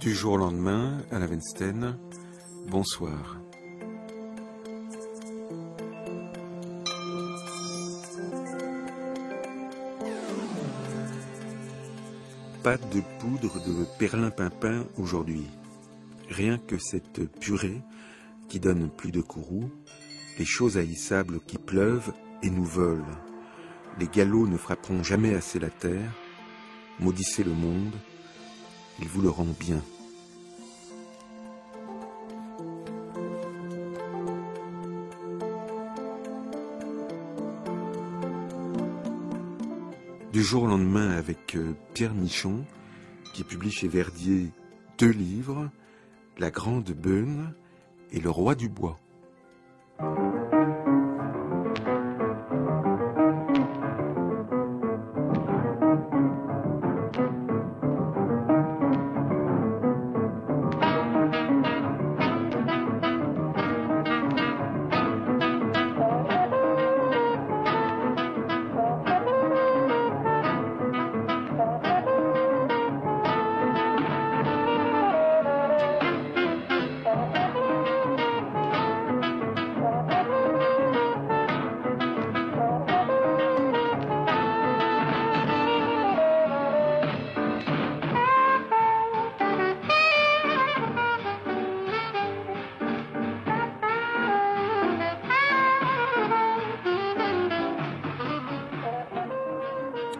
Du jour au lendemain, Alain Weinstein, bonsoir. Pas de poudre de perlimpinpin aujourd'hui. Rien que cette purée qui donne plus de courroux, les choses haïssables qui pleuvent et nous volent. Les galops ne frapperont jamais assez la terre. Maudissez le monde, il vous le rend bien. Du jour au lendemain avec Pierre Michon, qui publie chez Verdier 2 livres, La Grande Beune et Le Roi du Bois.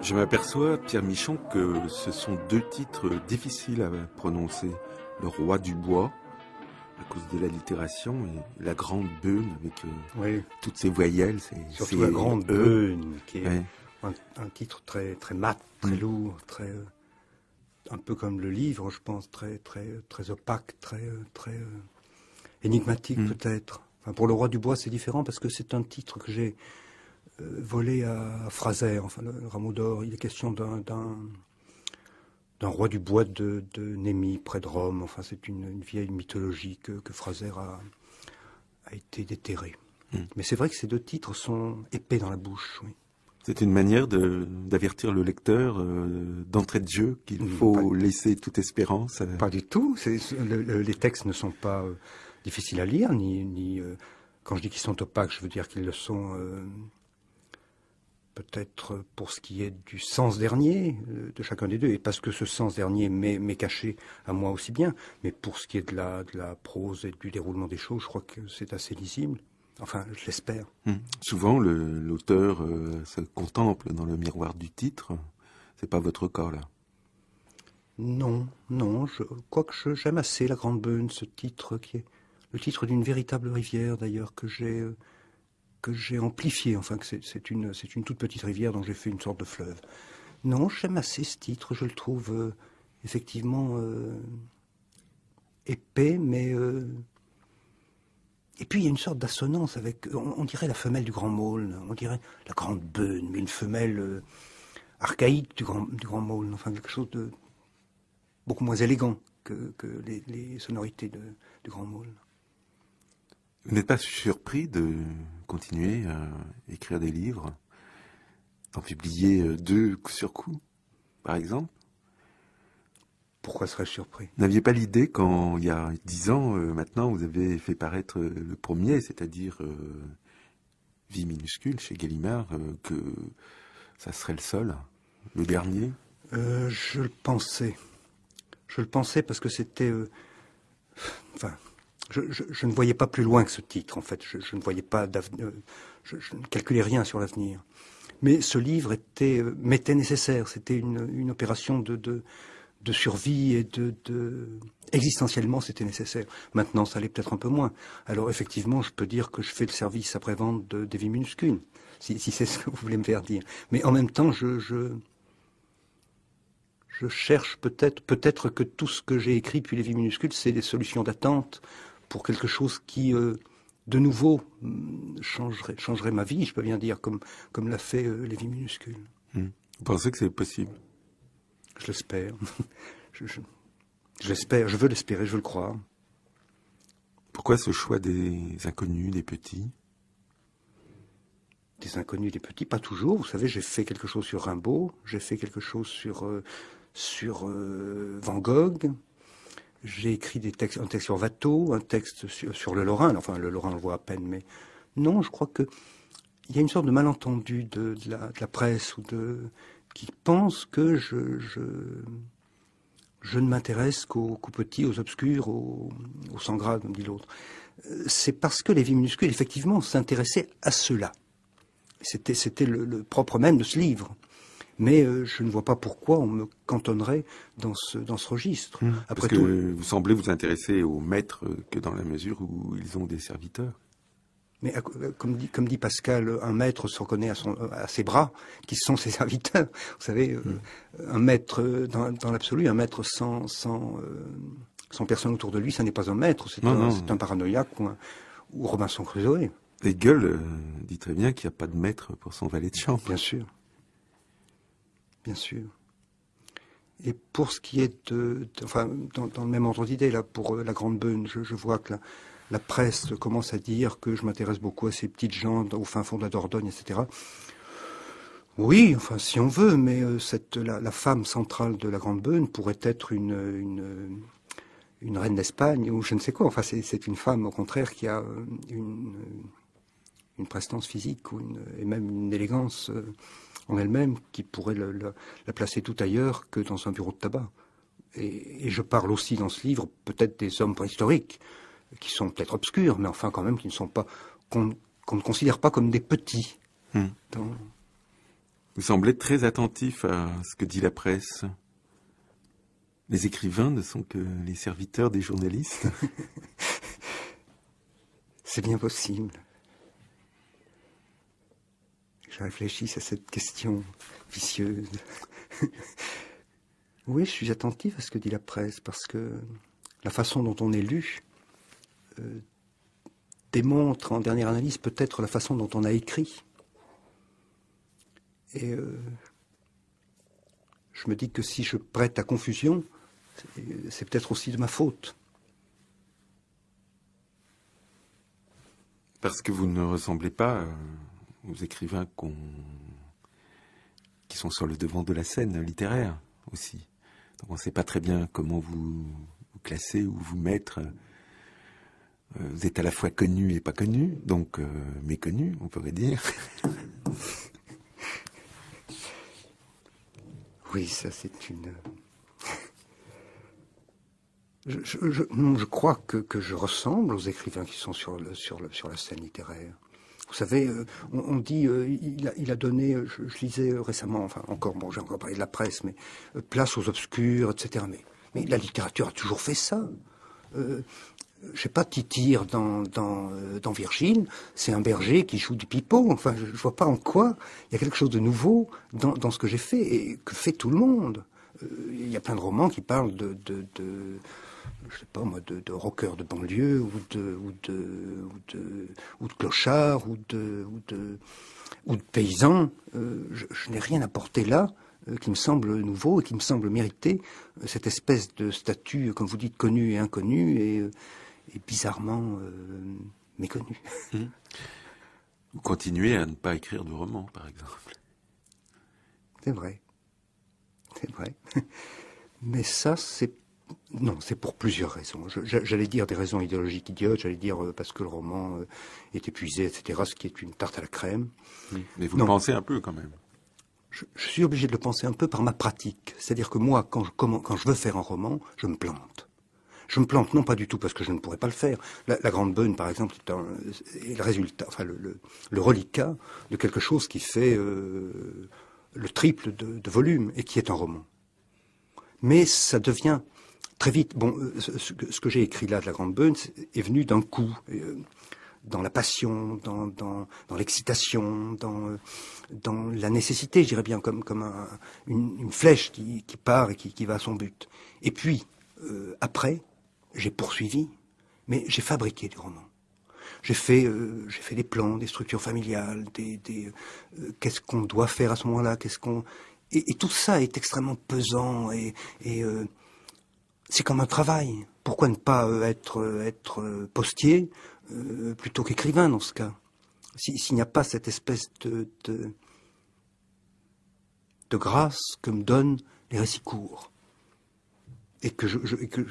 Je m'aperçois, Pierre Michon, que ce sont 2 titres difficiles à prononcer. Le Roi du Bois, à cause de l'allitération, et La Grande Beune, avec oui. toutes ces voyelles. Surtout La Grande Beune, qui est ouais. un titre très, très mat, très lourd, très, un peu comme le livre, je pense, très, très, très opaque, très, très énigmatique peut-être. Enfin, pour Le Roi du Bois, c'est différent parce que c'est un titre que j'ai volé à Fraser, enfin le Rameau d'Or. Il est question d'un roi du bois de Némi, près de Rome. Enfin, c'est une vieille mythologie que Fraser a été déterré. Mais c'est vrai que ces 2 titres sont épais dans la bouche, oui. C'est une manière d'avertir le lecteur d'entrée de jeu qu'il faut laisser toute espérance. Pas du tout. Les textes ne sont pas difficiles à lire, ni quand je dis qu'ils sont opaques, je veux dire qu'ils le sont peut-être pour ce qui est du sens dernier de chacun des 2, et parce que ce sens dernier m'est caché à moi aussi bien, mais pour ce qui est de la prose et du déroulement des choses, je crois que c'est assez lisible. Enfin, je l'espère. Souvent, l'auteur se contemple dans le miroir du titre. C'est pas votre cas, là. Non, quoique j'aime assez La Grande Beune, ce titre qui est le titre d'une véritable rivière, d'ailleurs, que j'ai amplifié, enfin que c'est une toute petite rivière dont j'ai fait une sorte de fleuve. Non, j'aime assez ce titre, je le trouve effectivement épais, mais et puis il y a une sorte d'assonance avec, on dirait la femelle du Grand Maulne, on dirait la Grande Beune, mais une femelle archaïque du Grand Maulne, enfin quelque chose de beaucoup moins élégant que les sonorités du Grand Maulne. Vous n'êtes pas surpris de continuer à écrire des livres, d'en publier 2 coup sur coup, par exemple? Pourquoi serais-je surpris? N'aviez pas l'idée quand, il y a 10 ans, maintenant, vous avez fait paraître le premier, c'est-à-dire Vie minuscule chez Gallimard, que ça serait le seul, le dernier? Je le pensais. Je le pensais parce que c'était... enfin, je ne voyais pas plus loin que ce titre, en fait. Je ne voyais pas d'avenir. Je ne calculais rien sur l'avenir. Mais ce livre m'était nécessaire. C'était une opération de survie et existentiellement, c'était nécessaire. Maintenant, ça l'est peut-être un peu moins. Alors, effectivement, je peux dire que je fais le service après-vente des Vies minuscules, si c'est ce que vous voulez me faire dire. Mais en même temps, je cherche peut-être que tout ce que j'ai écrit depuis les Vies minuscules, c'est des solutions d'attente pour quelque chose qui, de nouveau, changerait ma vie, je peux bien dire, comme l'a fait les Vies minuscules. Vous pensez que c'est possible? Je l'espère. Je l'espère, je veux l'espérer, je veux le croire. Pourquoi ce choix des inconnus, des petits? Des inconnus, des petits, pas toujours. Vous savez, j'ai fait quelque chose sur Rimbaud, j'ai fait quelque chose sur Van Gogh, j'ai écrit un texte sur Watteau, un texte sur le Lorrain. Enfin, le Lorrain, on le voit à peine, mais non, je crois que il y a une sorte de malentendu de la presse qui pense que je ne m'intéresse qu'aux petits, aux obscurs, aux sans grade, comme dit l'autre. C'est parce que les vies minuscules, effectivement, s'intéressaient à cela. C'était le propre même de ce livre. Mais je ne vois pas pourquoi on me cantonnerait dans ce registre. Après parce que vous semblez vous intéresser aux maîtres que dans la mesure où ils ont des serviteurs. Mais comme dit Pascal, un maître se reconnaît à ses bras, qui sont ses serviteurs. Vous savez, un maître, dans l'absolu, un maître sans personne autour de lui, ça n'est pas un maître, c'est un paranoïaque ou Robinson Crusoe. Hegel dit très bien qu'il n'y a pas de maître pour son valet de chambre. Bien sûr. Bien sûr. Et pour ce qui est enfin, dans le même ordre d'idée, là, pour la Grande Beune, je vois que la presse commence à dire que je m'intéresse beaucoup à ces petites gens au fin fond de la Dordogne, etc. Oui, enfin, si on veut, mais la femme centrale de la Grande Beune pourrait être une reine d'Espagne ou je ne sais quoi. Enfin, c'est une femme, au contraire, qui a une prestance physique et même une élégance en elle-même qui pourrait la placer tout ailleurs que dans un bureau de tabac. Et je parle aussi dans ce livre peut-être des hommes préhistoriques, qui sont peut-être obscurs, mais enfin quand même qui ne sont pas, qu'on ne considère pas comme des petits. Vous semblez très attentif à ce que dit la presse. Les écrivains ne sont que les serviteurs des journalistes. C'est bien possible. Je réfléchis à cette question vicieuse. Oui, je suis attentif à ce que dit la presse, parce que la façon dont on est lu démontre en dernière analyse peut-être la façon dont on a écrit. Et je me dis que si je prête à confusion, c'est peut-être aussi de ma faute. Parce que vous ne ressemblez pas aux écrivains qui sont sur le devant de la scène littéraire aussi. Donc on ne sait pas très bien comment vous classer ou vous mettre. Vous êtes à la fois connu et pas connu, donc méconnu, on pourrait dire. Oui, ça c'est une... Je crois que je ressemble aux écrivains qui sont sur la scène littéraire. Vous savez, on dit, il a donné, je lisais récemment, enfin encore, bon, j'ai encore parlé de la presse, mais place aux obscurs, etc. Mais la littérature a toujours fait ça. Je sais pas, Tityre dans Virgile, c'est un berger qui joue du pipeau. Enfin, je vois pas en quoi il y a quelque chose de nouveau dans ce que j'ai fait et que fait tout le monde. Il y a plein de romans qui parlent je sais pas moi, de rockers de banlieue ou de clochards ou de paysans. Je n'ai rien apporté là qui me semble nouveau et qui me semble mériter cette espèce de statut, comme vous dites, connu et inconnu et bizarrement méconnu. Vous continuez à ne pas écrire de romans, par exemple. C'est vrai. C'est vrai. Mais ça, c'est pour plusieurs raisons. J'allais dire des raisons idéologiques idiotes, j'allais dire parce que le roman est épuisé, etc., ce qui est une tarte à la crème. Mais vous le pensez un peu quand même. Je suis obligé de le penser un peu par ma pratique. C'est-à-dire que moi, quand je veux faire un roman, je me plante. Je me plante non pas du tout parce que je ne pourrais pas le faire. La Grande Beune, par exemple, est le résultat, enfin le reliquat de quelque chose qui fait le triple de volume et qui est un roman. Mais ça devient très vite. Bon, ce que j'ai écrit là de la Grande Beune est venu d'un coup, dans la passion, dans l'excitation, dans la nécessité, je dirais bien, comme une flèche qui part et qui va à son but. Et puis, après, j'ai poursuivi, mais j'ai fabriqué du roman. J'ai fait des plans, des structures familiales, qu'est-ce qu'on doit faire à ce moment-là, et tout ça est extrêmement pesant et c'est comme un travail. Pourquoi ne pas être postier plutôt qu'écrivain dans ce cas? S'il n'y a pas cette espèce de grâce que me donnent les récits courts. Et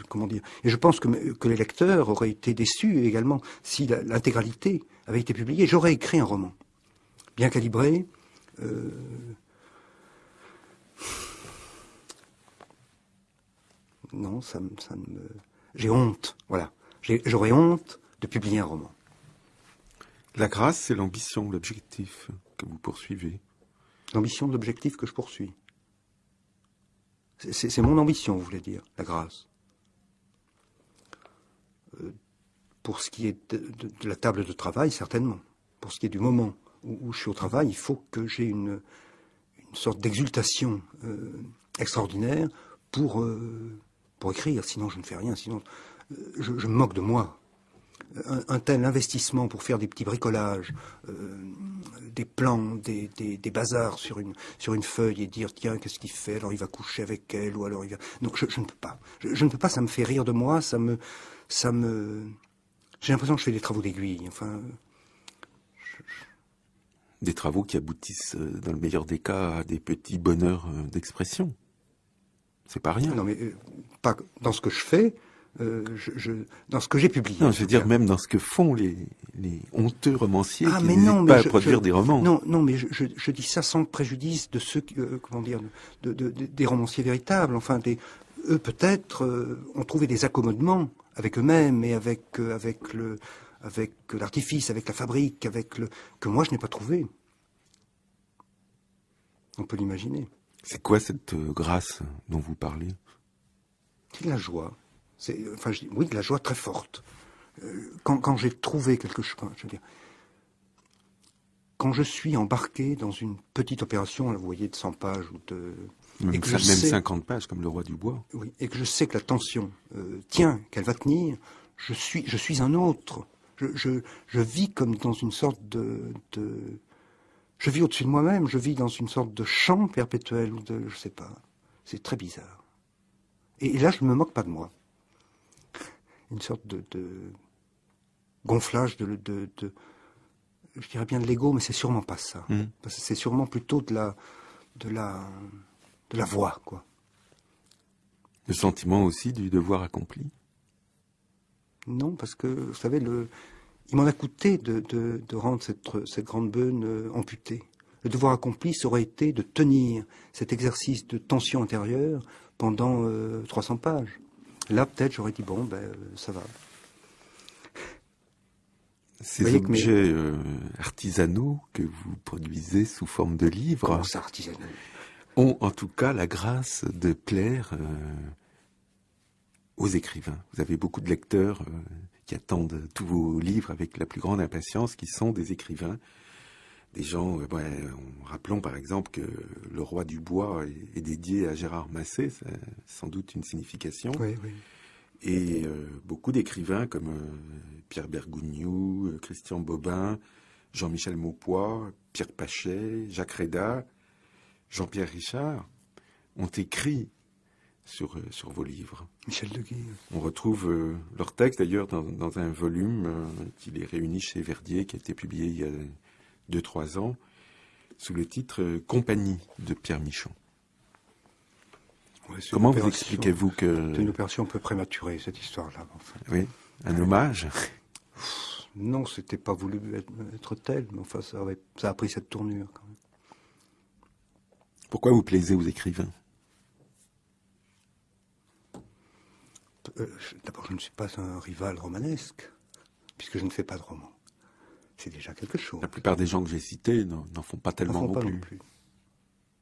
comment dire, et je pense que les lecteurs auraient été déçus également si l'intégralité avait été publiée. J'aurais écrit un roman, bien calibré. Non, j'ai honte, voilà. J'aurais honte de publier un roman. La grâce, c'est l'ambition, l'objectif que vous poursuivez. L'ambition, l'objectif que je poursuis. C'est mon ambition, vous voulez dire, la grâce. Pour ce qui est de la table de travail, certainement. Pour ce qui est du moment où je suis au travail, il faut que j'ai une sorte d'exultation extraordinaire pour écrire. Sinon, je ne fais rien. Sinon, je me moque de moi. Un tel investissement pour faire des petits bricolages, des plans, des bazars sur une feuille et dire tiens, qu'est-ce qu'il fait? Alors il va coucher avec elle, ou alors il va... Non, je ne peux pas. Je ne peux pas, ça me fait rire de moi, ça me... J'ai l'impression que je fais des travaux d'aiguille. Enfin, Des travaux qui aboutissent, dans le meilleur des cas, à des petits bonheurs d'expression. C'est pas rien. non, mais pas dans ce que je fais, dans ce que j'ai publié. Non, je veux dire même dans ce que font les honteux romanciers qui mais n'hésitent non, pas mais à produire des romans. Non, mais je dis ça sans préjudice de ceux, comment dire, des romanciers véritables. Enfin, eux peut-être ont trouvé des accommodements avec eux-mêmes et avec l'artifice, avec la fabrique, que moi je n'ai pas trouvé. On peut l'imaginer. C'est quoi cette grâce dont vous parlez? C'est de la joie. Oui, de la joie très forte. Quand j'ai trouvé quelque chose, je veux dire, quand je suis embarqué dans une petite opération, là, vous voyez, de 100 pages ou de... Même 50 pages, comme Le Roi du Bois. Oui, et que je sais que la tension tient, qu'elle va tenir, je suis un autre. Je vis comme dans une sorte je vis au-dessus de moi-même, je vis dans une sorte de chant perpétuel, ou je sais pas. C'est très bizarre. Et là, je ne me moque pas de moi. Une sorte de gonflage je dirais bien de l'ego, mais c'est sûrement pas ça. Parce que c'est sûrement plutôt de la voix, quoi. Le sentiment aussi du devoir accompli? Non, parce que, vous savez, il m'en a coûté de rendre cette grande beune amputée. Le devoir accompli, ça aurait été de tenir cet exercice de tension intérieure pendant 300 pages. Là, peut-être, j'aurais dit, bon, ça va. Ces objets artisanaux que vous produisez sous forme de livres... Comment ça, artisanaux? Ont en tout cas la grâce de plaire aux écrivains. Vous avez beaucoup de lecteurs qui attendent tous vos livres avec la plus grande impatience, qui sont des écrivains. Des gens, rappelons par exemple que Le Roi du Bois est dédié à Gérard Massé, ça a sans doute une signification. Oui, oui. Et beaucoup d'écrivains comme Pierre Bergougnoux, Christian Bobin, Jean-Michel Maupoy, Pierre Pachet, Jacques Réda, Jean-Pierre Richard ont écrit sur vos livres. Michel Deguy. On retrouve leurs textes d'ailleurs dans un volume qui les réunit chez Verdier, qui a été publié il y a 2-3 ans, sous le titre Compagnie de Pierre Michon. Ouais, comment vous expliquez-vous que... C'est une opération un peu prématurée, cette histoire-là. Enfin. Oui, un hommage. Non, c'était pas voulu être tel, mais enfin, ça a pris cette tournure quand même. Pourquoi vous plaisez aux écrivains? D'abord, je ne suis pas un rival romanesque, puisque je ne fais pas de roman. C'est déjà quelque chose. La plupart des gens que j'ai cités n'en font pas tellement non plus.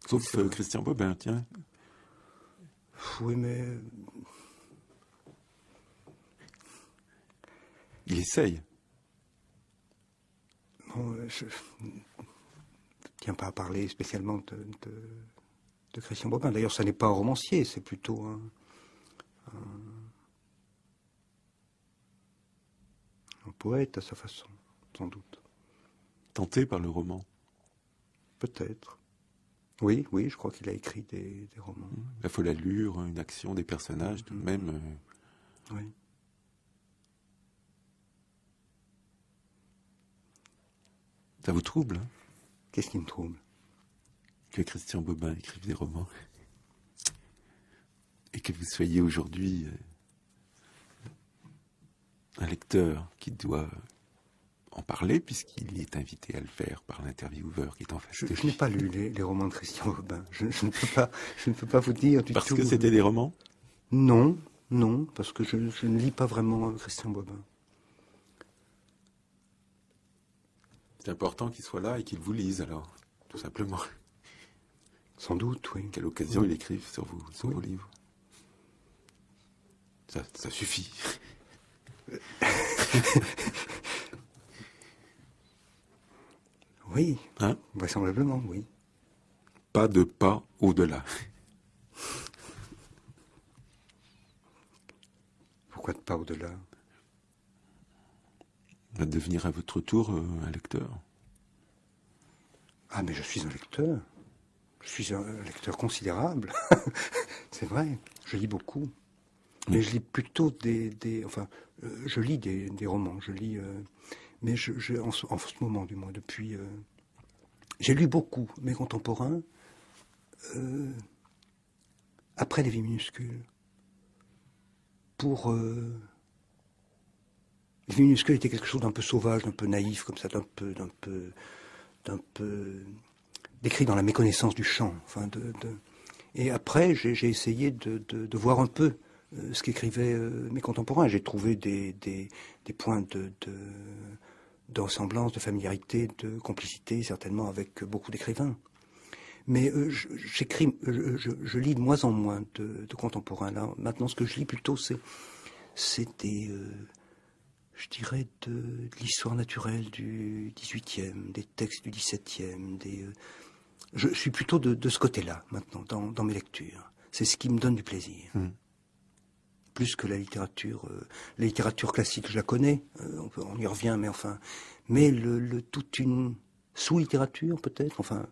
Sauf Christian Bobin, tiens. Oui, mais... Il essaye. Bon, je ne tiens pas à parler spécialement de Christian Bobin. D'ailleurs, ça n'est pas un romancier, c'est plutôt un poète à sa façon, sans doute. Tenté par le roman? Peut-être. Oui, je crois qu'il a écrit des romans. La folle allure, une action, des personnages, tout de même. Oui. Ça vous trouble, hein? Qu'est-ce qui me trouble? Que Christian Bobin écrive des romans. Et que vous soyez aujourd'hui un lecteur qui doit en parler, puisqu'il est invité à le faire par l'intervieweur qui est en face de lui. Je n'ai pas lu les romans de Christian Bobin. Je ne peux pas vous dire du tout. Parce que c'était des romans? Non, non, parce que je ne lis pas vraiment Christian Bobin. C'est important qu'il soit là et qu'il vous lise, alors, tout simplement. Sans doute, oui. Quelle occasion il écrive sur vos livres. Ça suffit. Oui, Hein? vraisemblablement, oui. Pas de pas au-delà. Pourquoi de pas au-delà? Va devenir à votre tour un lecteur. Ah, mais je suis un lecteur. Je suis un lecteur considérable. C'est vrai, je lis beaucoup. Mais je lis plutôt je lis des romans, je lis... mais en ce moment, du moins, depuis... j'ai lu beaucoup, mes contemporains, après Les Vies minuscules. Les Vies minuscules étaient quelque chose d'un peu sauvage, d'un peu naïf, comme ça, d'un peu décrit dans la méconnaissance du chant. Enfin, Et après, j'ai essayé de voir un peu ce qu'écrivaient mes contemporains. J'ai trouvé des points de ressemblance, de familiarité, de complicité, certainement, avec beaucoup d'écrivains. Mais je lis de moins en moins de contemporains. Là, maintenant, ce que je lis plutôt, c'est je dirais, de l'histoire naturelle du XVIIIe, des textes du XVIIe, je suis plutôt de ce côté-là, maintenant, dans mes lectures. C'est ce qui me donne du plaisir. Plus que la littérature. La littérature classique, je la connais, on y revient, mais enfin... Mais toute une sous-littérature, peut-être, enfin...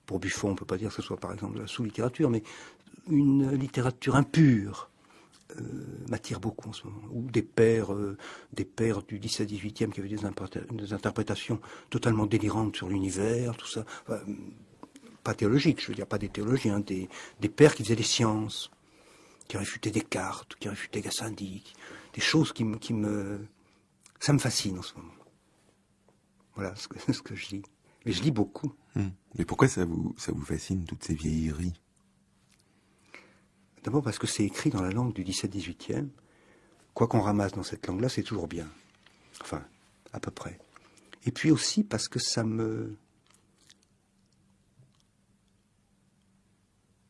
Pour Buffon, on ne peut pas dire que ce soit, par exemple, de la sous-littérature, mais une littérature impure m'attire beaucoup en ce moment. Ou des pères du 17-18e qui avaient des interprétations totalement délirantes sur l'univers, tout ça. Enfin, pas théologiques, je veux dire, pas des théologiens, des pères qui faisaient des sciences, qui réfutaient Descartes, qui réfutaient Gassendi, des choses ça me fascine en ce moment. Voilà ce que je lis. Mais je lis beaucoup. Mais pourquoi ça vous fascine, toutes ces vieilleries? D'abord parce que c'est écrit dans la langue du 17-18e. Quoi qu'on ramasse dans cette langue-là, c'est toujours bien. Enfin, à peu près. Et puis aussi parce que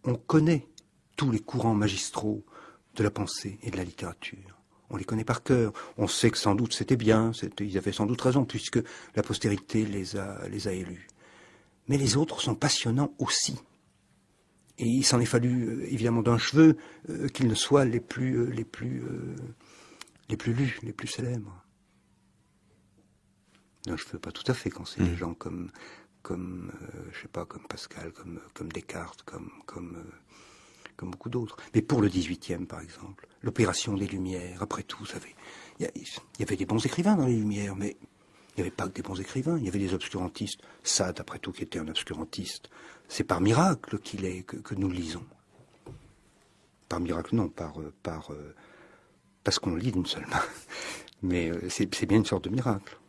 on connaît tous les courants magistraux de la pensée et de la littérature. On les connaît par cœur. On sait que sans doute c'était bien, ils avaient sans doute raison, puisque la postérité les a élus. Mais les autres sont passionnants aussi. Et il s'en est fallu, évidemment, d'un cheveu qu'ils ne soient les plus lus, les plus célèbres. D'un cheveu, pas tout à fait, quand c'est des gens comme je sais pas, comme Pascal, comme Descartes, comme beaucoup d'autres. Mais pour le 18e, par exemple, l'opération des Lumières, après tout, vous savez, il y avait des bons écrivains dans les Lumières, mais il n'y avait pas que des bons écrivains, il y avait des obscurantistes. Sade, après tout, qui était un obscurantiste. C'est par miracle que nous le lisons. Par miracle, non, parce qu'on le lit d'une seule main. Mais c'est bien une sorte de miracle.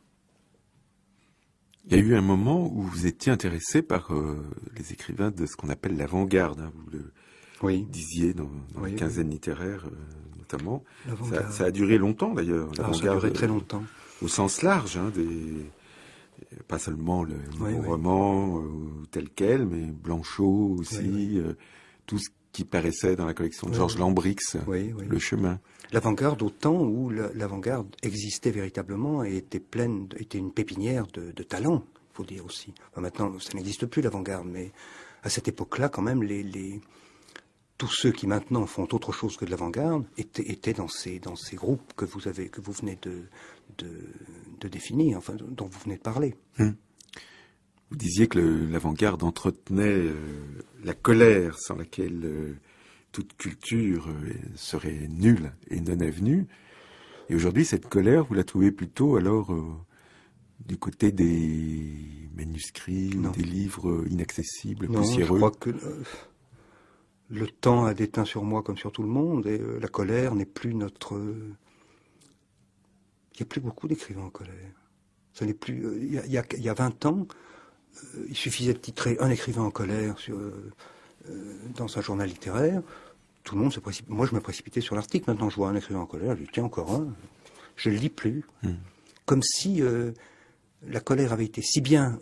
Il y a eu un moment où vous étiez intéressé par les écrivains de ce qu'on appelle l'avant-garde. Hein, vous le disiez dans les quinzaines littéraires, notamment. Ça a duré longtemps, d'ailleurs. Alors, ça a duré très longtemps. Au sens large, hein, pas seulement le roman tel quel, mais Blanchot aussi, tout ce qui paraissait dans la collection de Georges Lambrix, Le Chemin. L'avant-garde au temps où l'avant-garde existait véritablement et était une pépinière de talents, il faut dire aussi. Enfin, maintenant, ça n'existe plus l'avant-garde, mais à cette époque-là, quand même, tous ceux qui maintenant font autre chose que de l'avant-garde étaient dans ces groupes que vous venez de définir, enfin, dont vous venez de parler. Vous disiez que l'avant-garde entretenait la colère sans laquelle toute culture serait nulle et non avenue. Et aujourd'hui, cette colère, vous la trouvez plutôt alors du côté des manuscrits ou des livres inaccessibles, poussiéreux? Je crois que... le temps a déteint sur moi comme sur tout le monde, et la colère n'est plus notre... Il n'y a plus beaucoup d'écrivains en colère. Ça n'est plus... Il y a 20 ans, il suffisait de titrer un écrivain en colère dans un journal littéraire. Tout le monde se précipite. Moi, je me précipitais sur l'article. Maintenant, je vois un écrivain en colère. Je dis, tiens, encore un. Je ne le lis plus. Comme si la colère avait été si bien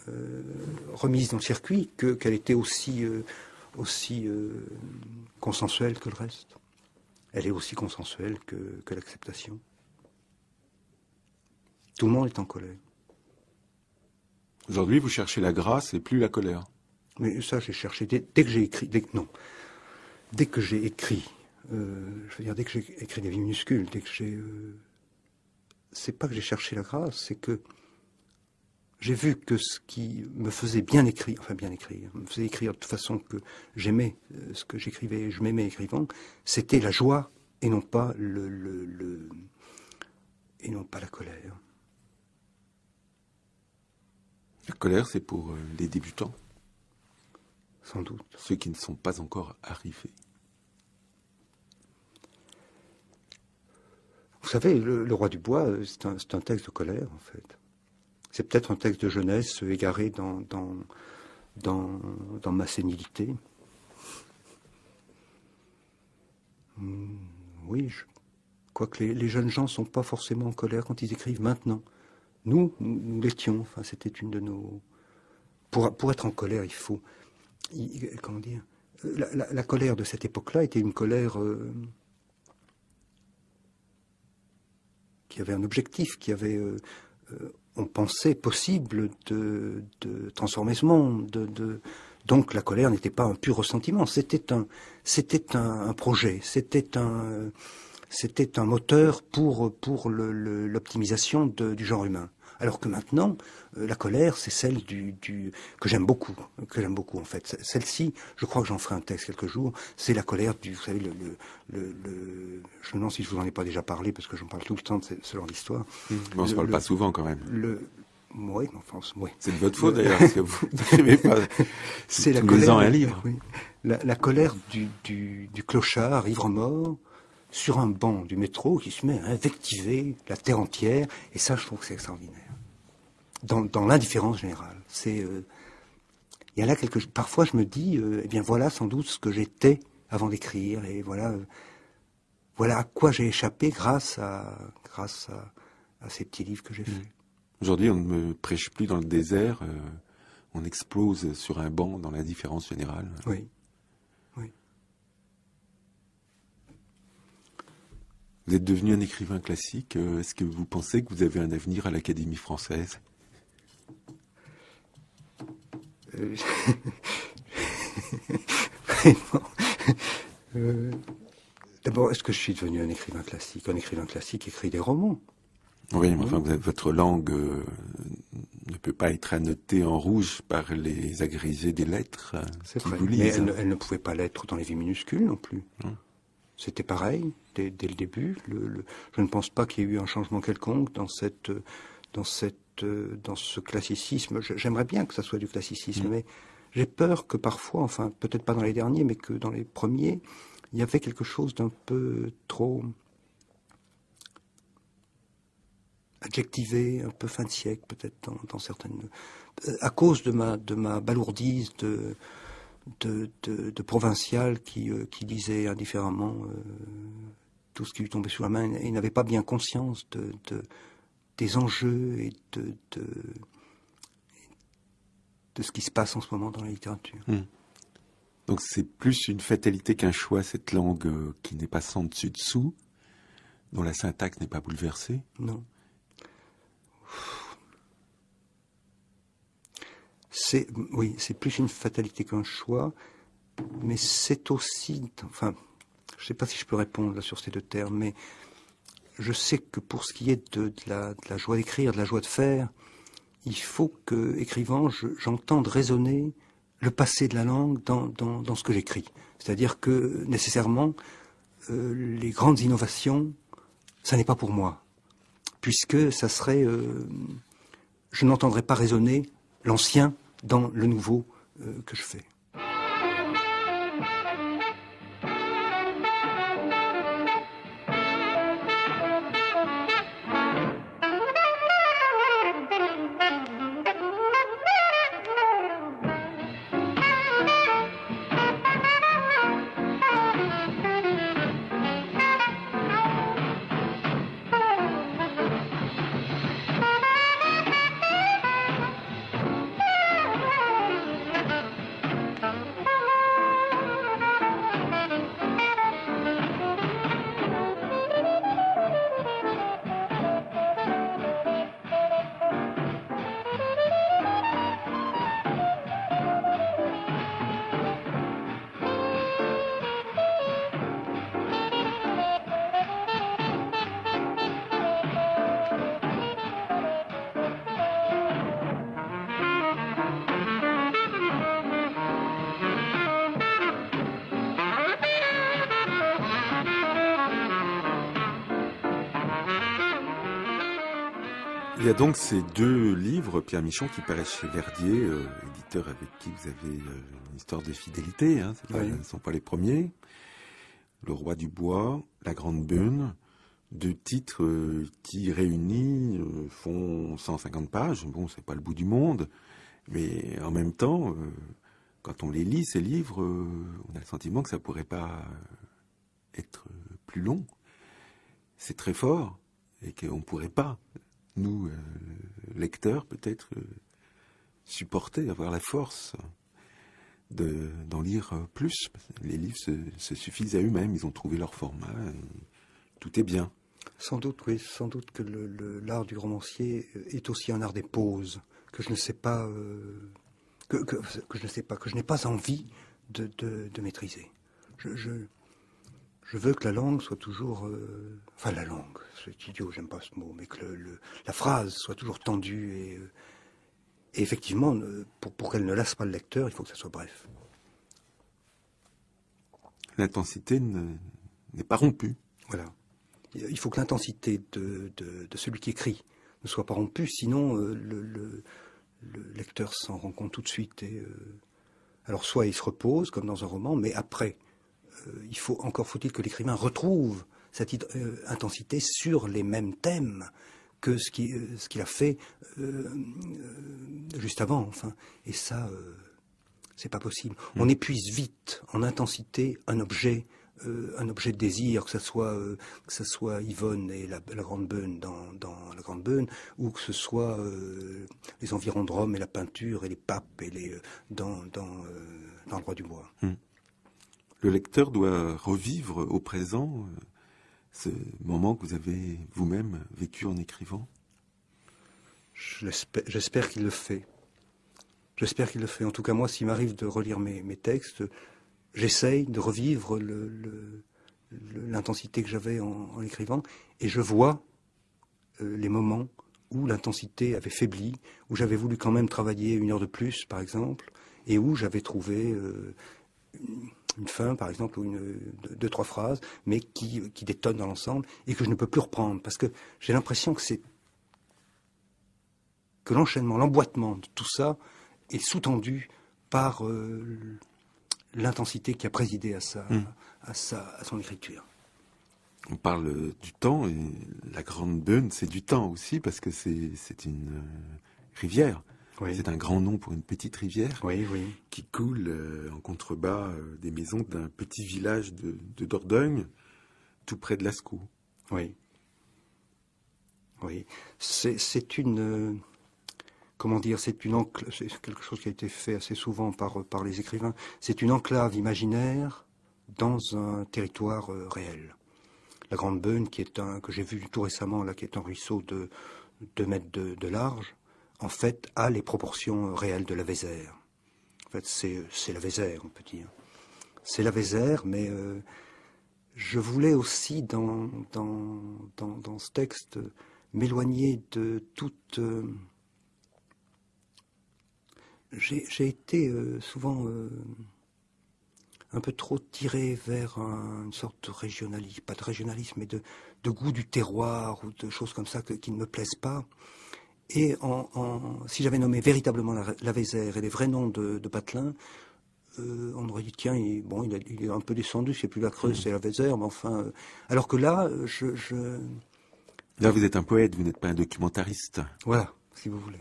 remise dans le circuit qu'elle était aussi consensuelle que le reste. Elle est aussi consensuelle que l'acceptation. Tout le monde est en colère. Aujourd'hui, vous cherchez la grâce et plus la colère. Mais ça, j'ai cherché dès que j'ai écrit. Dès que j'ai écrit, je veux dire, dès que j'ai écrit des vies minuscules, dès que j'ai... c'est pas que j'ai cherché la grâce, c'est que j'ai vu que ce qui me faisait bien écrire, me faisait écrire de façon que j'aimais ce que j'écrivais, je m'aimais écrivant, c'était la joie et non pas et non pas la colère. La colère, c'est pour les débutants. Sans doute. Ceux qui ne sont pas encore arrivés. Vous savez, le Roi du Bois, c'est un texte de colère, en fait. C'est peut-être un texte de jeunesse égaré dans ma sénilité. Oui, quoique les jeunes gens ne sont pas forcément en colère quand ils écrivent maintenant. Nous l'étions. Enfin, c'était une de nos... Pour être en colère, il faut... comment dire, la colère de cette époque-là était une colère qui avait un objectif, qui avait, on pensait, possible de transformer ce monde. Donc la colère n'était pas un pur ressentiment, c'était un projet, c'était un moteur pour l'optimisation du genre humain. Alors que maintenant, la colère, c'est celle que j'aime beaucoup en fait. Celle-ci, je crois que j'en ferai un texte quelque jour. C'est la colère vous savez, je me demande si je vous en ai pas déjà parlé parce que j'en parle tout le temps de ce genre d'histoire. On se parle pas souvent quand même. Oui, enfin, oui. C'est de votre faute d'ailleurs, parce que vous n'écrivez pas. C'est la colère. Un livre. Oui. La colère du clochard ivre-mort sur un banc du métro qui se met à invectiver la terre entière, et ça, je trouve que c'est extraordinaire. Dans l'indifférence générale. Il y a là quelque chose. Parfois, je me dis, eh bien, voilà sans doute ce que j'étais avant d'écrire, et voilà à quoi j'ai échappé grâce à ces petits livres que j'ai faits. Aujourd'hui, on ne me prêche plus dans le désert, on explose sur un banc dans l'indifférence générale. Oui. Vous êtes devenu un écrivain classique. Est-ce que vous pensez que vous avez un avenir à l'Académie française ? D'abord, est-ce que je suis devenu un écrivain classique ? Un écrivain classique écrit des romans. Oui, mais enfin, votre langue ne peut pas être annotée en rouge par les agrégés des lettres C'est qui vrai. vous lisent. Mais elle ne pouvait pas l'être dans les vies minuscules non plus. C'était pareil dès le début. Je ne pense pas qu'il y ait eu un changement quelconque dans ce classicisme. J'aimerais bien que ça soit du classicisme, mais j'ai peur que parfois, enfin peut-être pas dans les derniers, mais que dans les premiers, il y avait quelque chose d'un peu trop adjectivé, un peu fin de siècle peut-être dans certaines... à cause de ma balourdise de provincial qui lisait indifféremment tout ce qui lui tombait sous la main et n'avait pas bien conscience des enjeux et de ce qui se passe en ce moment dans la littérature. Donc c'est plus une fatalité qu'un choix, cette langue qui n'est pas sans dessus-dessous, dont la syntaxe n'est pas bouleversée. Non. Oui, c'est plus une fatalité qu'un choix, mais c'est aussi... Enfin, je ne sais pas si je peux répondre là sur ces deux termes, mais je sais que pour ce qui est de la joie d'écrire, de la joie de faire, il faut que, écrivant, j'entende résonner le passé de la langue dans ce que j'écris. C'est-à-dire que, nécessairement, les grandes innovations, ça n'est pas pour moi. Puisque ça serait... je n'entendrai pas résonner l'ancien dans le nouveau que je fais. Il y a donc ces deux livres, Pierre Michon, qui paraissent chez Verdier, éditeur avec qui vous avez une histoire de fidélité, hein, Oui. ce ne sont pas les premiers. Le Roi du Bois, La Grande Beune, deux titres qui réunis font 150 pages. Bon, c'est pas le bout du monde, mais en même temps, quand on les lit, ces livres, on a le sentiment que ça pourrait pas être plus long. C'est très fort et qu'on pourrait pas, nous, lecteurs, peut-être supporter, avoir la force d'en lire plus. Les livres se suffisent à eux-mêmes, ils ont trouvé leur format, tout est bien. Sans doute, oui, sans doute que l'art du romancier est aussi un art des pauses, que je ne sais pas, que je ne sais pas, que je n'ai pas envie de maîtriser. Je veux que la langue soit toujours, enfin la langue, c'est idiot, j'aime pas ce mot, mais que la phrase soit toujours tendue et effectivement, pour qu'elle ne lasse pas le lecteur, il faut que ça soit bref. L'intensité n'est pas rompue. Voilà. Il faut que l'intensité de celui qui écrit ne soit pas rompue, sinon le lecteur s'en rend compte tout de suite. Alors soit il se repose, comme dans un roman, mais après, faut-il que l'écrivain retrouve cette intensité sur les mêmes thèmes que ce qu'il a fait juste avant. Enfin, et ça, c'est pas possible. On épuise vite en intensité un objet de désir, que ce soit Yvonne et la Grande Beune dans la Grande Beune, ou que ce soit les environs de Rome et la peinture et les papes et dans le Roi du Bois. Le lecteur doit revivre au présent ce moment que vous avez vous-même vécu en écrivant. J'espère qu'il le fait. J'espère qu'il le fait. En tout cas, moi, s'il m'arrive de relire mes textes, j'essaye de revivre l'intensité que j'avais en écrivant, et je vois les moments où l'intensité avait faibli, où j'avais voulu quand même travailler 1 heure de plus, par exemple, et où j'avais trouvé une fin, par exemple, ou 2-3 phrases, mais qui détonnent dans l'ensemble, et que je ne peux plus reprendre, parce que j'ai l'impression que l'enchaînement, l'emboîtement de tout ça est sous-tendu par l'intensité qui a présidé à son écriture. On parle du temps, et la Grande Beune, c'est du temps aussi, parce que c'est une rivière. Oui. C'est un grand nom pour une petite rivière qui coule en contrebas des maisons d'un petit village de Dordogne, tout près de Lascaux. Oui. Oui. C'est une... comment dire, c'est quelque chose qui a été fait assez souvent par les écrivains. C'est une enclave imaginaire dans un territoire réel. La Grande Beune, que j'ai vu tout récemment, là, qui est un ruisseau de 2 mètres de large, en fait, a les proportions réelles de la Vézère. En fait, c'est la Vézère, on peut dire. C'est la Vézère, mais je voulais aussi, dans ce texte, m'éloigner de toute... J'ai été souvent un peu trop tiré vers une sorte de régionalisme, pas de régionalisme, mais de goût du terroir ou de choses comme ça qui ne me plaisent pas. Et si j'avais nommé véritablement la Vézère et les vrais noms de Patelin, on aurait dit, tiens, il est un peu descendu, c'est plus la Creuse, c'est la Vézère, mais enfin... alors que là, Là, vous êtes un poète, vous n'êtes pas un documentariste. Voilà, si vous voulez.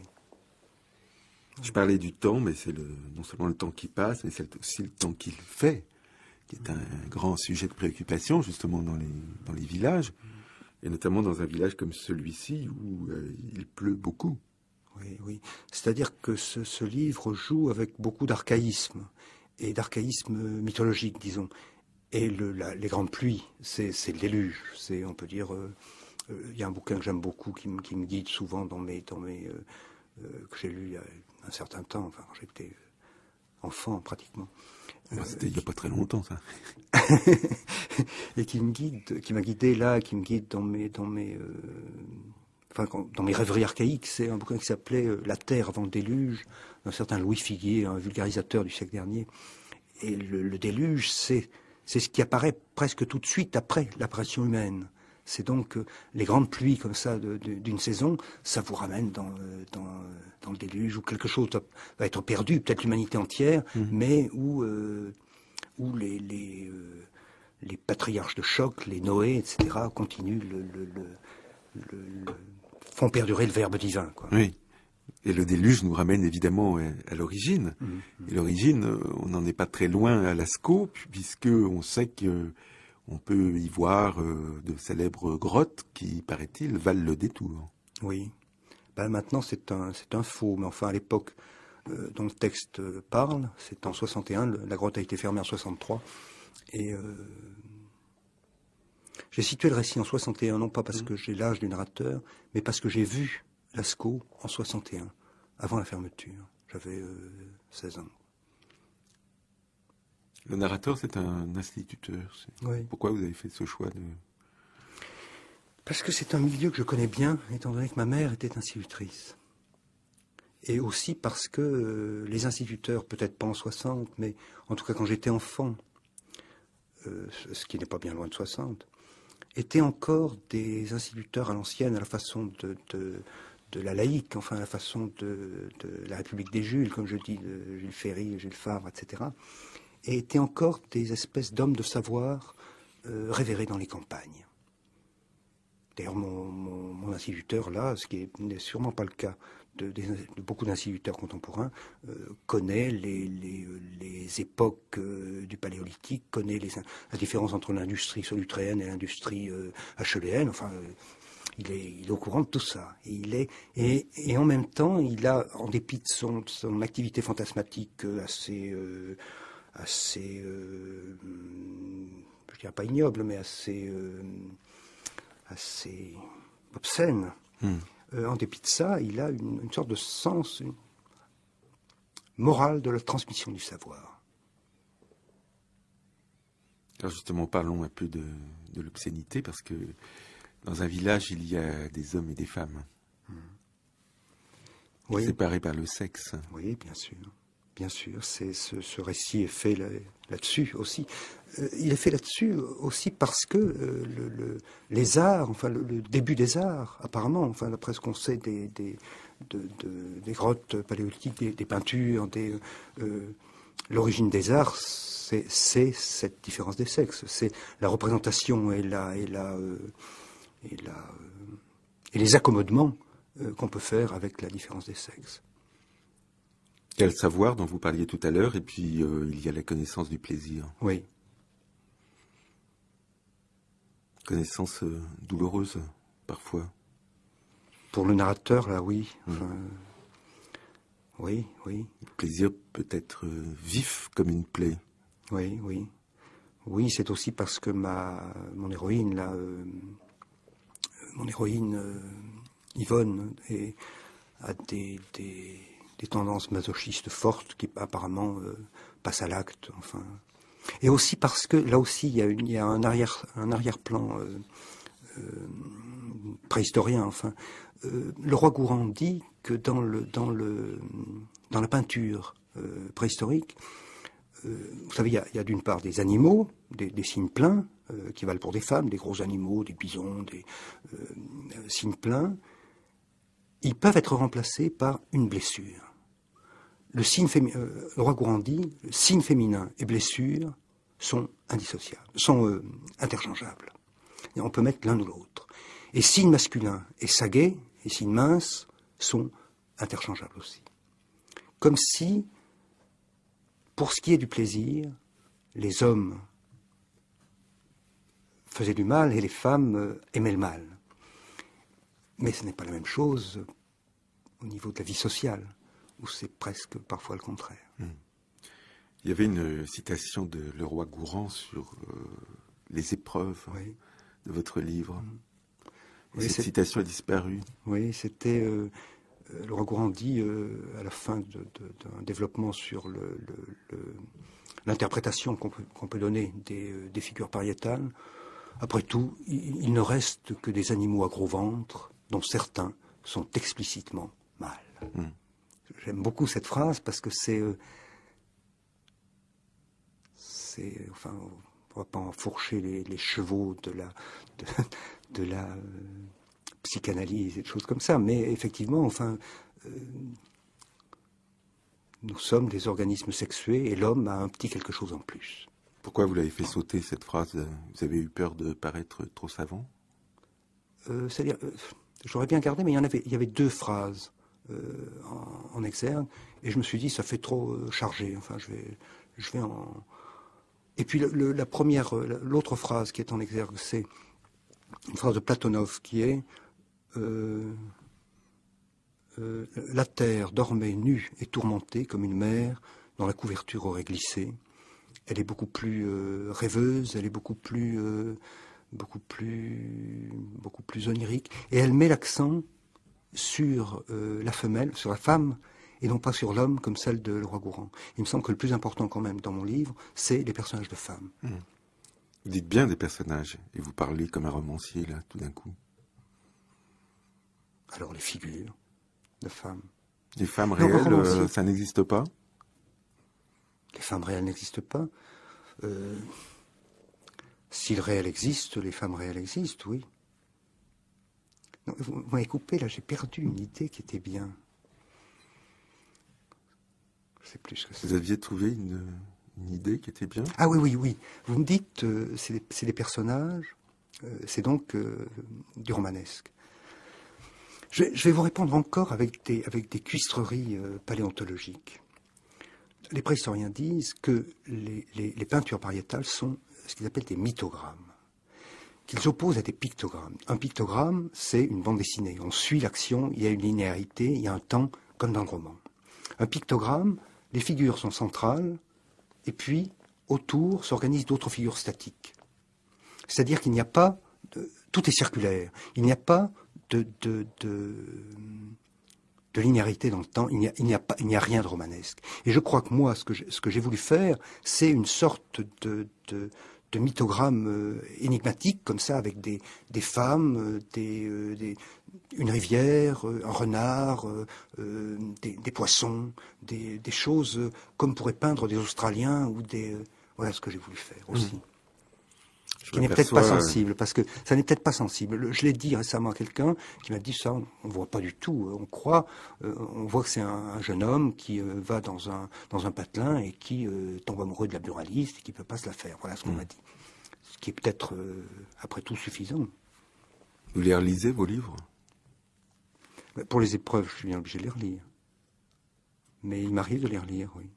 Je parlais du temps, mais c'est non seulement le temps qui passe, mais c'est aussi le temps qu'il fait, qui est un grand sujet de préoccupation, justement, dans les villages, et notamment dans un village comme celui-ci, où il pleut beaucoup. Oui. C'est-à-dire que ce livre joue avec beaucoup d'archaïsme, et d'archaïsme mythologique, disons. Et les grandes pluies, c'est le déluge. On peut dire... il y a un bouquin que j'aime beaucoup, qui me guide souvent dans mes que j'ai lu il y a un certain temps, enfin quand j'étais enfant pratiquement. C'était il n'y a pas très longtemps, ça. Et qui m'a guidé là, qui me guide dans mes rêveries archaïques. C'est un bouquin qui s'appelait La Terre avant le déluge, d'un certain Louis Figuier, un vulgarisateur du siècle dernier. Et le déluge, c'est ce qui apparaît presque tout de suite après l'apparition humaine. C'est donc les grandes pluies comme ça d'une saison, ça vous ramène dans le déluge, où quelque chose va être perdu, peut-être l'humanité entière, mais où les patriarches de choc, les Noé, etc., continuent, font perdurer le verbe divin, quoi. Oui. Et le déluge nous ramène évidemment à l'origine. Et l'origine, on n'en est pas très loin à Lascaux, puisque on sait que on peut y voir de célèbres grottes qui, paraît-il, valent le détour. Oui. Ben maintenant, c'est un faux, mais enfin, à l'époque dont le texte parle, c'est en 61, la grotte a été fermée en 63, et j'ai situé le récit en 61, non pas parce que j'ai l'âge du narrateur, mais parce que j'ai vu Lascaux en 61, avant la fermeture. J'avais 16 ans. Le narrateur, c'est un instituteur. Oui. Pourquoi vous avez fait ce choix de... Parce que c'est un milieu que je connais bien, étant donné que ma mère était institutrice. Et aussi parce que les instituteurs, peut-être pas en 60, mais en tout cas quand j'étais enfant, ce qui n'est pas bien loin de 60, étaient encore des instituteurs à l'ancienne, à la façon de la laïque, enfin à la façon de la République des Jules, comme je dis, de Jules Ferry, Jules Favre, etc., et étaient encore des espèces d'hommes de savoir révérés dans les campagnes. D'ailleurs, mon instituteur, là, ce qui n'est sûrement pas le cas de beaucoup d'instituteurs contemporains, connaît les époques du Paléolithique, connaît la différence entre l'industrie solutréenne et l'industrie acheuléenne. Enfin, il est au courant de tout ça. Et en même temps, il a, en dépit de son activité fantasmatique assez je dirais pas ignoble, mais assez obscène. En dépit de ça, il a une sorte de sens moral de la transmission du savoir. Alors justement, parlons un peu de l'obscénité, parce que dans un village, il y a des hommes et des femmes. Oui. Séparés par le sexe. Oui, bien sûr. Bien sûr, ce récit est fait là-dessus aussi. Il est fait là-dessus aussi parce que les arts, enfin le début des arts, apparemment, enfin d'après ce qu'on sait des grottes paléolithiques, des peintures, l'origine des arts, c'est cette différence des sexes, c'est la représentation et les accommodements qu'on peut faire avec la différence des sexes. Il y a le savoir dont vous parliez tout à l'heure, et puis il y a la connaissance du plaisir. Oui. Connaissance douloureuse, parfois. Pour le narrateur, là, oui. Enfin, oui. Le plaisir peut être vif comme une plaie. Oui. Oui, c'est aussi parce que mon héroïne, là, Yvonne, a des tendances masochistes fortes qui apparemment passent à l'acte. Enfin. Et aussi parce que là aussi il y a un arrière-plan préhistorien. Enfin, le roi Gourand dit que dans la peinture préhistorique, vous savez, il y a d'une part des animaux, des signes pleins qui valent pour des femmes, des gros animaux, des bisons, des signes pleins. Ils peuvent être remplacés par une blessure. Le roi Gourand dit, signe féminin et blessure sont indissociables, sont interchangeables. Et on peut mettre l'un ou l'autre. Et signe masculin et saguet, et signe mince, sont interchangeables aussi. Comme si, pour ce qui est du plaisir, les hommes faisaient du mal et les femmes aimaient le mal. Mais ce n'est pas la même chose au niveau de la vie sociale, où c'est presque parfois le contraire. Il y avait une citation de Leroi Gourhan sur les épreuves de votre livre. Oui, cette citation a disparu. Oui, c'était... Leroi Gourhan dit, à la fin d'un développement sur l'interprétation qu'on peut donner des figures pariétales, après tout, il ne reste que des animaux à gros ventre, dont certains sont explicitement mâles. J'aime beaucoup cette phrase parce que enfin, on ne va pas enfourcher les chevaux de de la psychanalyse et des choses comme ça. Mais effectivement, enfin, nous sommes des organismes sexués et l'homme a un petit quelque chose en plus. Pourquoi vous l'avez fait sauter, cette phrase? Vous avez eu peur de paraître trop savant? C'est-à-dire, j'aurais bien gardé, mais il y avait deux phrases en exergue, et je me suis dit, ça fait trop chargé. Enfin, je vais en... Et puis la première, l'autre phrase qui est en exergue, c'est une phrase de Platonov qui est la terre dormait nue et tourmentée comme une mer dont la couverture aurait glissé. Elle est beaucoup plus rêveuse, elle est beaucoup plus onirique, et elle met l'accent sur la femelle, sur la femme, et non pas sur l'homme comme celle de Leroi-Gourhan. Il me semble que le plus important quand même dans mon livre, c'est les personnages de femmes. Vous dites bien des personnages, et vous parlez comme un romancier, là, tout d'un coup. Alors les figures de femmes. Les femmes réelles, ça n'existe pas? Les femmes réelles n'existent pas. Si le réel existe, les femmes réelles existent, oui. Non, vous m'avez coupé, là, j'ai perdu une idée qui était bien. Je sais plus ce que c'est. Vous aviez trouvé une idée qui était bien? Ah oui. Vous me dites, c'est des personnages, c'est donc du romanesque. Je vais vous répondre encore avec des cuistreries paléontologiques. Les préhistoriens disent que les peintures pariétales sont ce qu'ils appellent des mythogrammes, qu'ils opposent à des pictogrammes. Un pictogramme, c'est une bande dessinée. On suit l'action, il y a une linéarité, il y a un temps, comme dans le roman. Un pictogramme, les figures sont centrales, et puis, autour, s'organisent d'autres figures statiques. C'est-à-dire qu'il n'y a pas... tout est circulaire. Il n'y a pas de linéarité dans le temps, il n'y a rien de romanesque. Et je crois que moi, ce que j'ai voulu faire, c'est une sorte de mythogramme énigmatique, comme ça, avec des femmes, une rivière, un renard, des poissons, des choses comme pourraient peindre des Australiens ou des... voilà ce que j'ai voulu faire aussi. Qui n'est peut-être pas sensible, parce que ça n'est peut-être pas sensible. Je l'ai dit récemment à quelqu'un qui m'a dit ça, on voit pas du tout, on croit, on voit que c'est un jeune homme qui va dans un patelin et qui tombe amoureux de la buraliste et qui peut pas se la faire. Voilà ce qu'on m'a dit. Ce qui est peut-être, après tout, suffisant. Vous les relisez, vos livres? Pour les épreuves, je suis bien obligé de les relire. Mais il m'arrive de les relire, oui.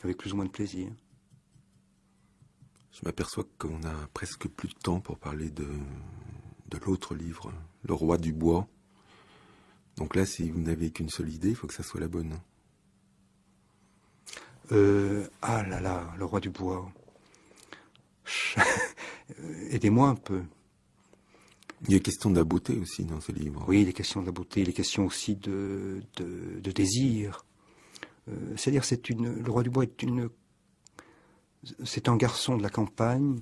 Avec plus ou moins de plaisir. Je m'aperçois qu'on a presque plus de temps pour parler de l'autre livre, Le Roi du Bois. Donc là, si vous n'avez qu'une seule idée, il faut que ça soit la bonne. Ah là là, Le Roi du Bois. Aidez-moi un peu. Il y a question de la beauté aussi dans ce livre. Oui, les questions de la beauté, les questions aussi de désir. C'est-à-dire, Le Roi du Bois c'est un garçon de la campagne,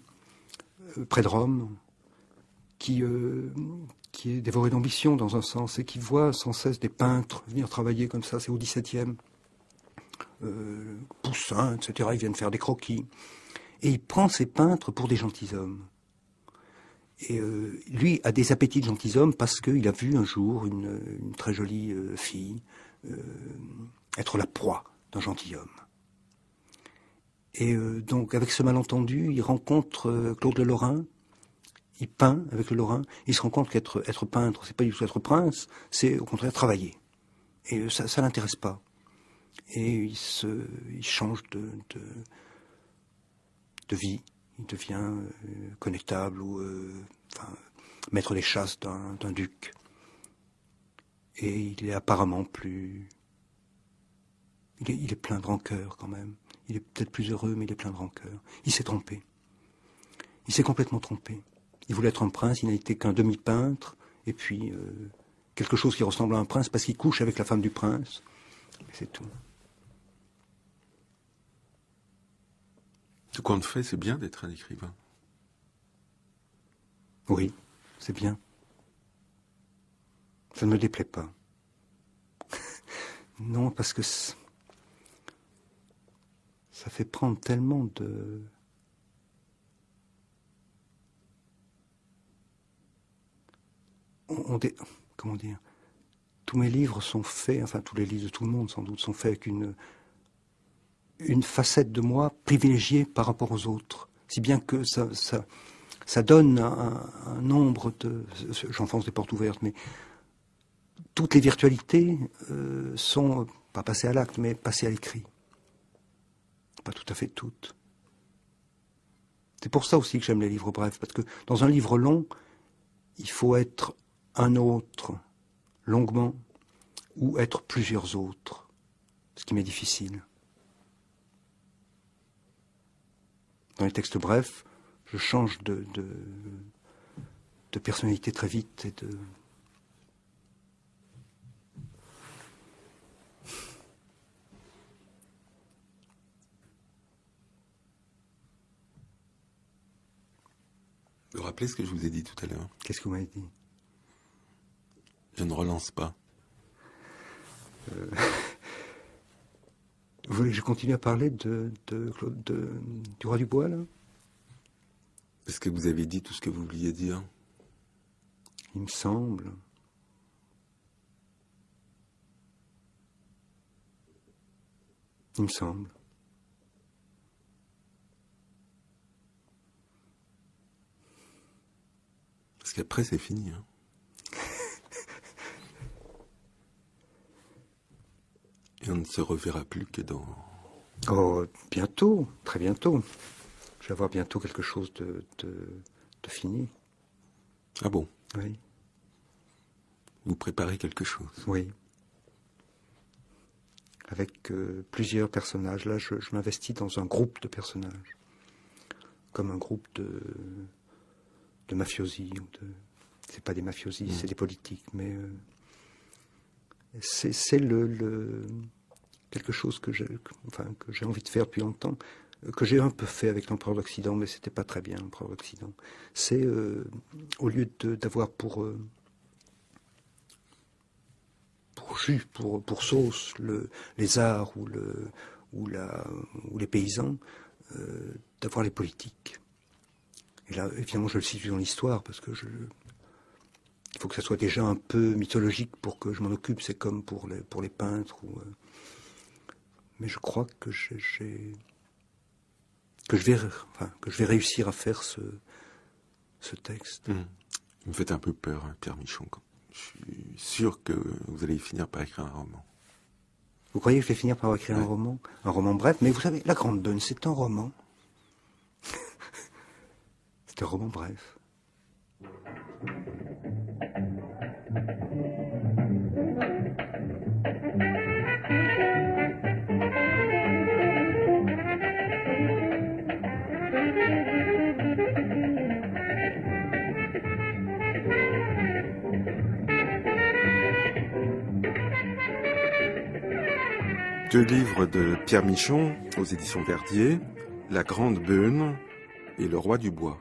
près de Rome, qui est dévoré d'ambition dans un sens et qui voit sans cesse des peintres venir travailler comme ça. C'est au XVIIe. Poussin, etc. Ils viennent faire des croquis. Et il prend ces peintres pour des gentilshommes. Et lui a des appétits de gentilshommes parce qu'il a vu un jour une très jolie fille être la proie d'un gentilhomme. Et donc, avec ce malentendu, il rencontre Claude le Lorrain, il peint avec le Lorrain, il se rend compte qu'être peintre, c'est pas du tout être prince, c'est au contraire travailler. Et ça l'intéresse pas. Et il change de vie, il devient connétable ou maître des chasses d'un duc. Et il est apparemment plus... Il est plein de rancœur quand même. Il est peut-être plus heureux, mais il est plein de rancœur. Il s'est trompé. Il s'est complètement trompé. Il voulait être un prince, il n'a été qu'un demi-peintre, et puis quelque chose qui ressemble à un prince parce qu'il couche avec la femme du prince. C'est tout. Ce qu'on fait, c'est bien d'être un écrivain. Oui, c'est bien. Ça ne me déplaît pas. Non, parce que ça fait prendre tellement comment dire, tous mes livres sont faits, enfin tous les livres de tout le monde sans doute, sont faits avec une facette de moi privilégiée par rapport aux autres. Si bien que ça donne un nombre de... J'enfonce des portes ouvertes, mais toutes les virtualités sont, pas passées à l'acte, mais passées à l'écrit. Pas tout à fait toutes. C'est pour ça aussi que j'aime les livres brefs, parce que dans un livre long, il faut être un autre longuement, ou être plusieurs autres, ce qui m'est difficile. Dans les textes brefs, je change de personnalité très vite et de... Vous vous rappelez ce que je vous ai dit tout à l'heure? Qu'est-ce que vous m'avez dit? Je ne relance pas. Vous voulez que je continue à parler du Roi du Bois, là? Est-ce que vous avez dit tout ce que vous vouliez dire? Il me semble. Il me semble. Parce qu'après, c'est fini. Hein. Et on ne se reverra plus que dans... Oh, bientôt, très bientôt. Je vais avoir bientôt quelque chose de fini. Ah bon? Oui. Vous préparez quelque chose? Oui. Avec plusieurs personnages. Là, je m'investis dans un groupe de personnages. Comme un groupe de mafiosi. C'est pas des mafiosi, c'est des politiques. Mais c'est quelque chose que j'ai envie de faire depuis longtemps. Que j'ai un peu fait avec l'Empereur d'Occident, mais c'était pas très bien, l'Empereur d'Occident. C'est, au lieu d'avoir pour jus, pour sauce, les arts ou les paysans, d'avoir les politiques. Et là, évidemment, je le situe dans l'histoire, parce que il faut que ça soit déjà un peu mythologique pour que je m'en occupe. C'est comme pour les peintres. Mais je crois que je vais réussir à faire ce texte. Vous me faites un peu peur, hein, Pierre Michon. Je suis sûr que vous allez finir par écrire un roman. Vous croyez que je vais finir par écrire un roman bref? Mais vous savez, La Grande Donne, c'est un roman. C'est un roman bref. Deux livres de Pierre Michon aux éditions Verdier, La Grande Beune et Le Roi du Bois.